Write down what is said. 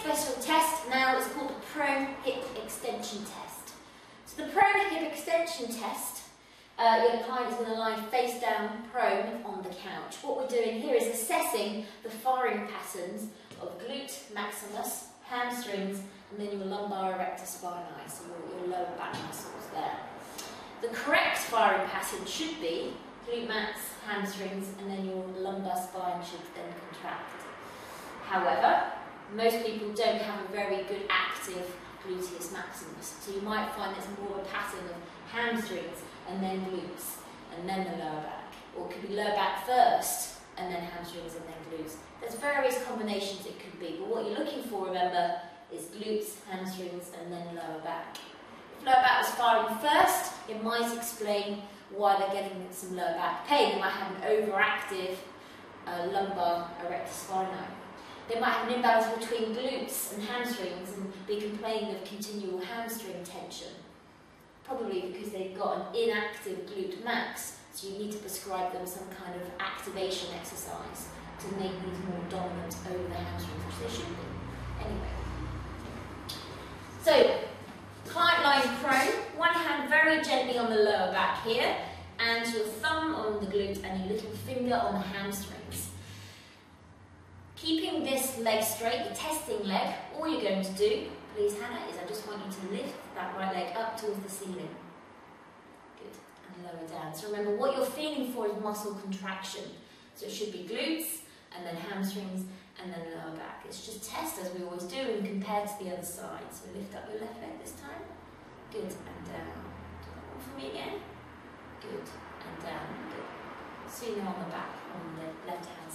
special test now is called the prone hip extension test. So the prone hip extension test, your client is going to lie face down prone on the couch. What we're doing here is assessing the firing patterns of glute maximus, hamstrings, and then your lumbar erector spinae, so your lower back muscles there. The correct firing pattern should be glute max, hamstrings, and then your lumbar spine should then contract. However, most people don't have a very good active gluteus maximus, so you might find it's more of a pattern of hamstrings and then glutes and then the lower back, or it could be lower back first and then hamstrings and then glutes. There's various combinations it could be, but what you're looking for, remember, is glutes, hamstrings, and then lower back. If lower back was firing first, it might explain why they're getting some lower back pain. They might have an overactive lumbar erector spinae. They might have an imbalance between glutes and hamstrings and be complaining of continual hamstring tension. Probably because they've got an inactive glute max, so you need to prescribe them some kind of activation exercise to make these more dominant over the hamstrings, which they should be. Anyway. So, client lying prone, one hand very gently on the lower back here, and your thumb on the glute and your little finger on the hamstrings. Keeping this leg straight, the testing leg, all you're going to do, please Hannah, is I just want you to lift that right leg up towards the ceiling. Good, and lower down. So remember, what you're feeling for is muscle contraction. So it should be glutes, and then hamstrings, and then lower back. It's just test as we always do and compare to the other side. So lift up your left leg this time. Good, and down. Do that one for me again. Good, and down. Good. So you know on the back, on the left hand.